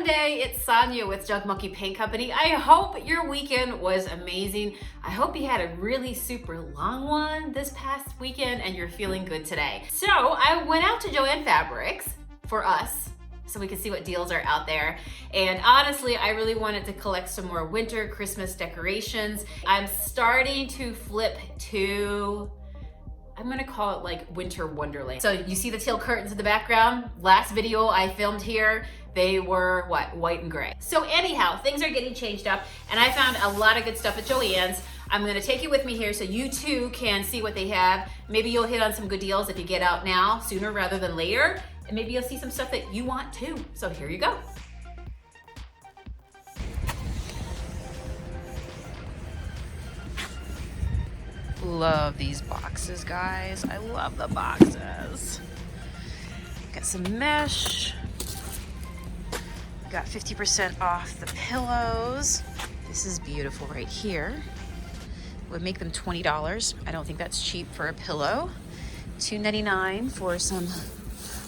Monday, it's Sonia with Junk Monkey Paint Company. I hope your weekend was amazing. I hope you had a really super long one this past weekend and you're feeling good today. So I went out to JOANN Fabrics for us so we could see what deals are out there. And honestly, I really wanted to collect some more winter Christmas decorations. I'm starting to flip to, I'm gonna call it like winter wonderland. So you see the teal curtains in the background? Last video I filmed here, they were what, white and gray. So anyhow, things are getting changed up and I found a lot of good stuff at JOANN's. I'm gonna take you with me here so you too can see what they have. Maybe you'll hit on some good deals if you get out now, sooner rather than later. And maybe you'll see some stuff that you want too. So here you go. Love these boxes, guys. I love the boxes. Got some mesh. Got 50% off the pillows. This is beautiful right here. Would make them $20. I don't think that's cheap for a pillow. $2.99 for some,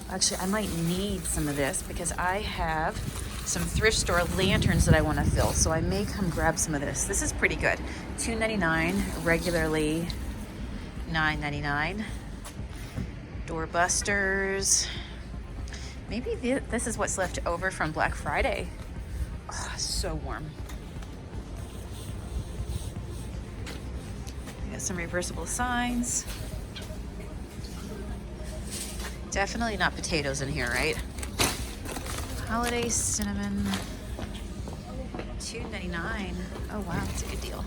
actually I might need some of this because I have some thrift store lanterns that I want to fill, so I may come grab some of this. This is pretty good. $2.99, regularly $9.99. Doorbusters. Maybe this is what's left over from Black Friday. Oh, so warm. I got some reversible signs. Definitely not potatoes in here, right? Holiday cinnamon, $2.99. Oh wow, that's a good deal.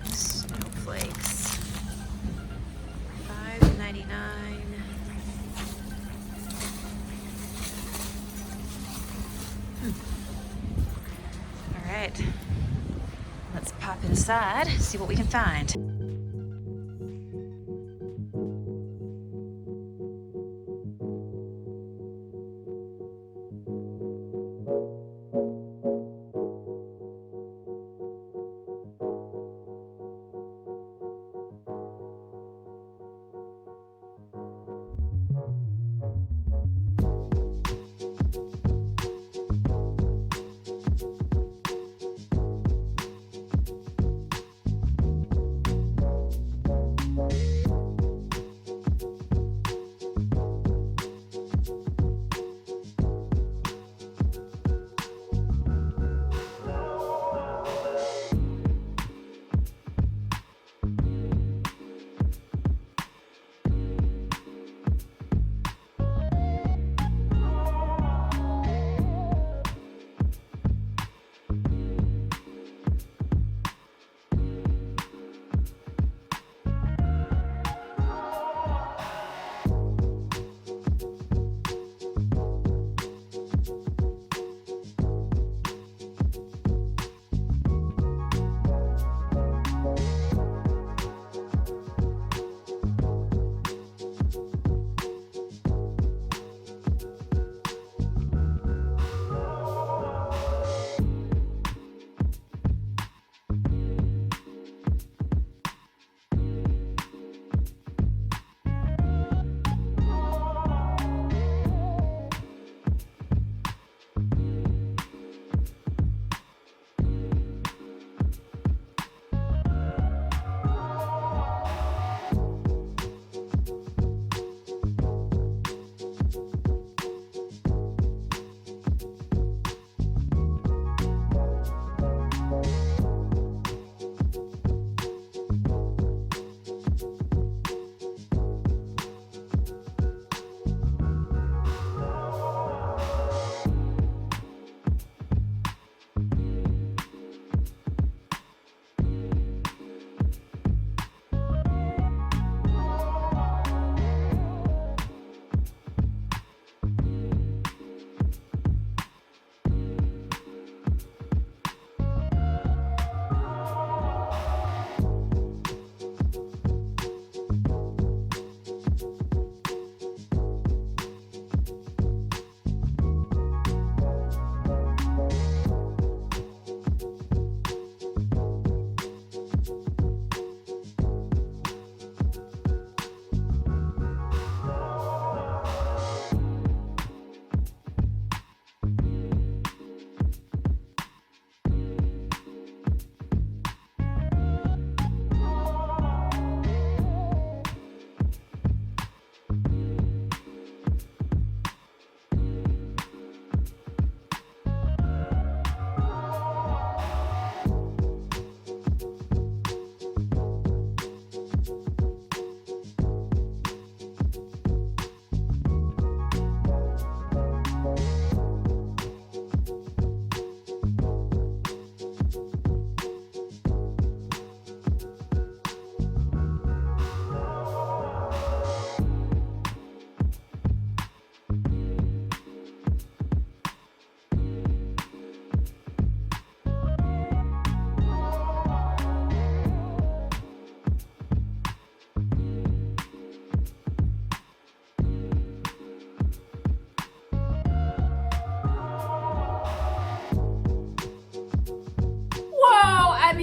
Snowflakes, $5.99. All right, let's pop inside, see what we can find.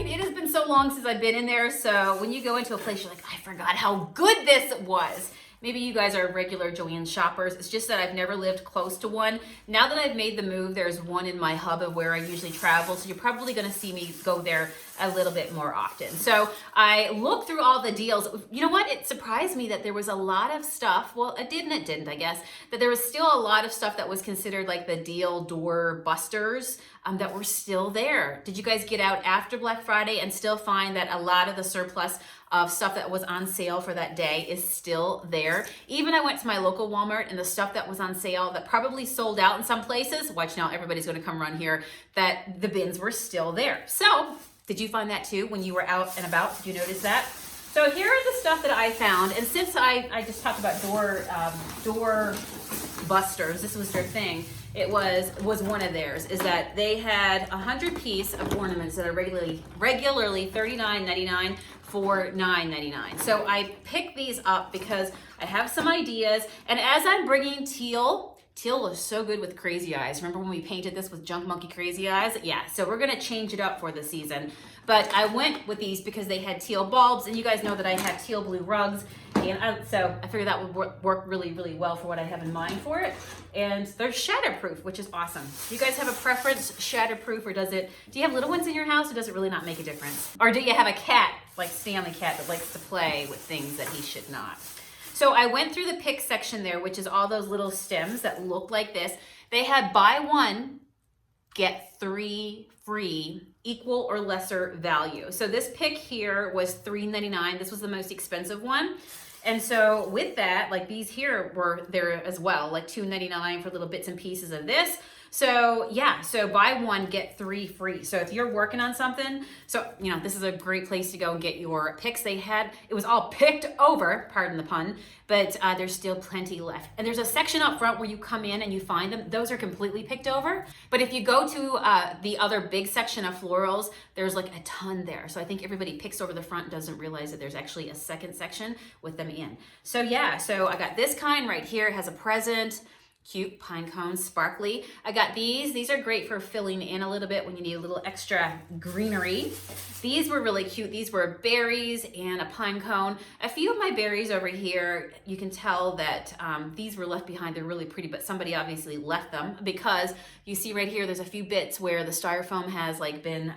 right? It has been so long since I've been in there. So when you go into a place, you're like, I forgot how good this was. Maybe you guys are regular JOANN shoppers. It's just that I've never lived close to one. Now that I've made the move, there's one in my hub of where I usually travel. So you're probably gonna see me go there a little bit more often. So I looked through all the deals. You know what? It surprised me that there was a lot of stuff. Well, it didn't, I guess. That there was still a lot of stuff that was considered like the deal door busters that were still there. Did you guys get out after Black Friday and still find that a lot of the surplus of stuff that was on sale for that day is still there? Even I went to my local Walmart and the stuff that was on sale that probably sold out in some places, watch now, everybody's gonna come run here, that the bins were still there. So, did you find that too when you were out and about? Did you notice that? So here are the stuff that I found. And since I just talked about door busters, this was their thing. It was one of theirs, is that they had 100 piece of ornaments that are regularly $39.99 for $9.99. So I picked these up because I have some ideas. And as I'm bringing teal was so good with crazy eyes. Remember when we painted this with Junk Monkey crazy eyes? Yeah, so we're gonna change it up for the season. But I went with these because they had teal bulbs, and you guys know that I have teal blue rugs. And so I figured that would work really, really well for what I have in mind for it. And they're shatterproof, which is awesome. Do you guys have a preference, shatterproof, or do you have little ones in your house, or does it really not make a difference? Or do you have a cat, like Stanley Cat, that likes to play with things that he should not? So I went through the pick section there, which is all those little stems that look like this. They had buy one, get 3 free, equal or lesser value. So this pick here was $3.99. This was the most expensive one. And so with that, like these here were there as well, like $2.99 for little bits and pieces of this. So yeah, so buy one, get 3 free. So if you're working on something, so you know, this is a great place to go and get your picks. It was all picked over, pardon the pun, but there's still plenty left. And there's a section up front where you come in and you find them. Those are completely picked over. But if you go to the other big section of florals, there's like a ton there. So I think everybody picks over the front and doesn't realize that there's actually a second section with them in. So yeah, so I got this kind right here. It has a present. Cute pine cones, sparkly. I got these are great for filling in a little bit when you need a little extra greenery. These were really cute. These were berries and a pine cone. A few of my berries over here, you can tell that these were left behind. They're really pretty, but somebody obviously left them because you see right here, there's a few bits where the styrofoam has like been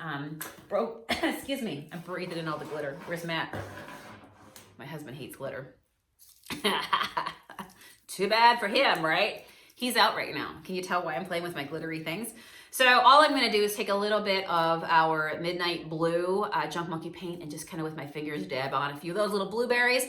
broke. Excuse me, I'm breathing in all the glitter. Where's Matt? My husband hates glitter. Too bad for him, right? He's out right now. Can you tell why I'm playing with my glittery things? So all I'm gonna do is take a little bit of our Midnight Blue Junk Monkey paint and just kind of with my fingers dab on a few of those little blueberries,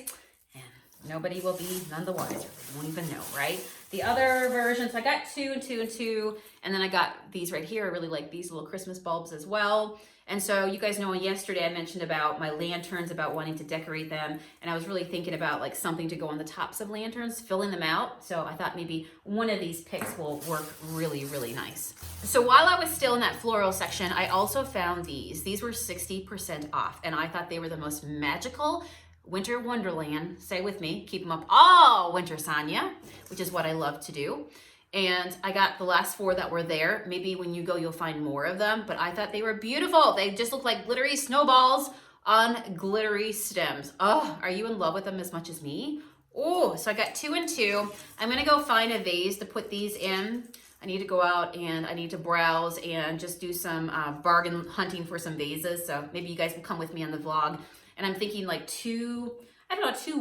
and nobody will be none the wiser. They won't even know, right? The other versions, I got 2 and 2 and 2, and then I got these right here. I really like these little Christmas bulbs as well. And so you guys know yesterday I mentioned about my lanterns, about wanting to decorate them. And I was really thinking about like something to go on the tops of lanterns, filling them out. So I thought maybe one of these picks will work really, really nice. So while I was still in that floral section, I also found these. These were 60% off. And I thought they were the most magical winter wonderland. Say with me, keep them up all winter, Sonia, which is what I love to do. And I got the last 4 that were there. Maybe when you go, you'll find more of them, but I thought they were beautiful. They just look like glittery snowballs on glittery stems. Oh, are you in love with them as much as me? Oh, so I got 2 and 2. I'm gonna go find a vase to put these in. I need to go out and I need to browse and just do some bargain hunting for some vases. So maybe you guys will come with me on the vlog. And I'm thinking like 2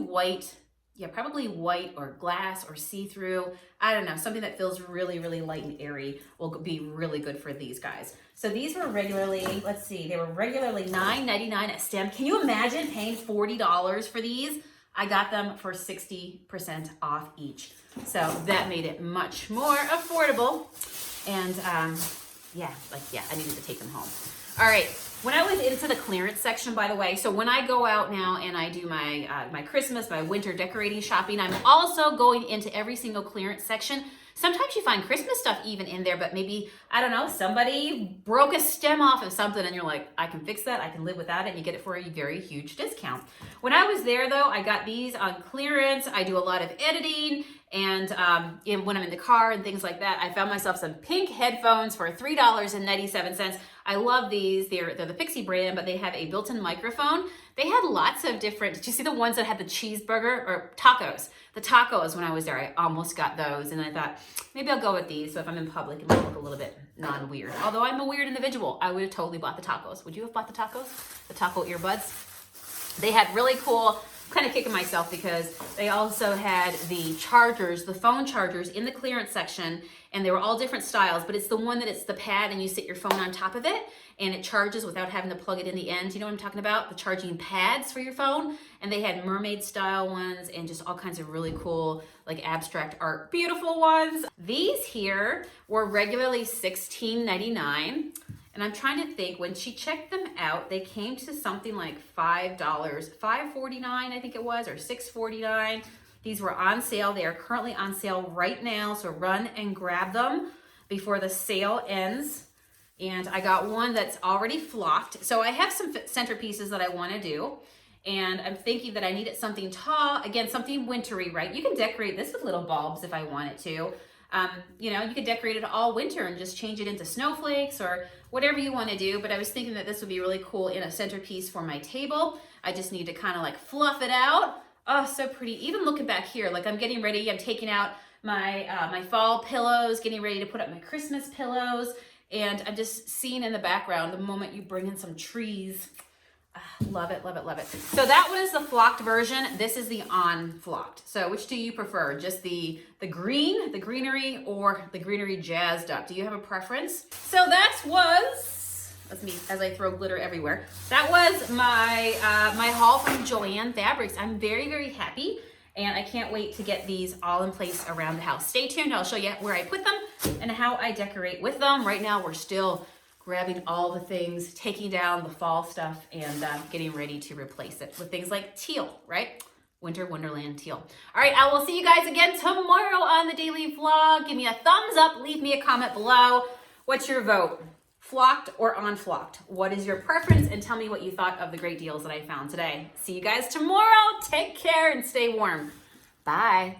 white, yeah, probably white or glass or see-through. I don't know, something that feels really, really light and airy will be really good for these guys. So these were regularly, let's see, they were regularly $9.99 a stem. Can you imagine paying $40 for these? I got them for 60% off each. So that made it much more affordable. And yeah, I needed to take them home. All right. When I went into the clearance section, by the way, so when I go out now and I do my my Christmas, my winter decorating shopping, I'm also going into every single clearance section. Sometimes you find Christmas stuff even in there, but maybe, I don't know, somebody broke a stem off of something and you're like, I can fix that, I can live without it, and you get it for a very huge discount. When I was there though, I got these on clearance. I do a lot of editing And when I'm in the car and things like that, I found myself some pink headphones for $3.97. I love these. They're the Pixie brand, but they have a built-in microphone. They had lots of different, did you see the ones that had the cheeseburger or tacos? The tacos, when I was there, I almost got those. And I thought, maybe I'll go with these. So if I'm in public, it might look a little bit non-weird. Although I'm a weird individual, I would have totally bought the tacos. Would you have bought the tacos? The taco earbuds? They had really cool, I'm kind of kicking myself because they also had the chargers, the phone chargers in the clearance section, and they were all different styles, but it's the one that it's the pad and you sit your phone on top of it and it charges without having to plug it in the end. You know what I'm talking about? The charging pads for your phone. And they had mermaid style ones and just all kinds of really cool, like abstract art, beautiful ones. These here were regularly $16.99. And I'm trying to think, when she checked them out, they came to something like $5, $5.49 I think it was, or $6.49. These were on sale. They are currently on sale right now, so run and grab them before the sale ends. And I got one that's already flocked. So I have some centerpieces that I want to do. And I'm thinking that I needed something tall, again, something wintry, right? You can decorate this with little bulbs if I wanted to. You know, you could decorate it all winter and just change it into snowflakes or whatever you want to do. But I was thinking that this would be really cool in a centerpiece for my table. I just need to kind of like fluff it out. Oh, so pretty. Even looking back here, like I'm getting ready. I'm taking out my my fall pillows, getting ready to put up my Christmas pillows. And I'm just seeing in the background the moment you bring in some trees. Love it, love it, love it. So that one is the flocked version. This is the unflocked. So which do you prefer? Just the green, the greenery, or the greenery jazzed up? Do you have a preference? So that was, that's me as I throw glitter everywhere. That was my my haul from JOANN Fabrics. I'm very, very happy. And I can't wait to get these all in place around the house. Stay tuned, I'll show you where I put them and how I decorate with them. Right now we're still grabbing all the things, taking down the fall stuff and getting ready to replace it with things like teal, right? Winter Wonderland teal. All right, I will see you guys again tomorrow on the daily vlog. Give me a thumbs up, leave me a comment below. What's your vote? Flocked or unflocked? What is your preference? And tell me what you thought of the great deals that I found today. See you guys tomorrow. Take care and stay warm. Bye.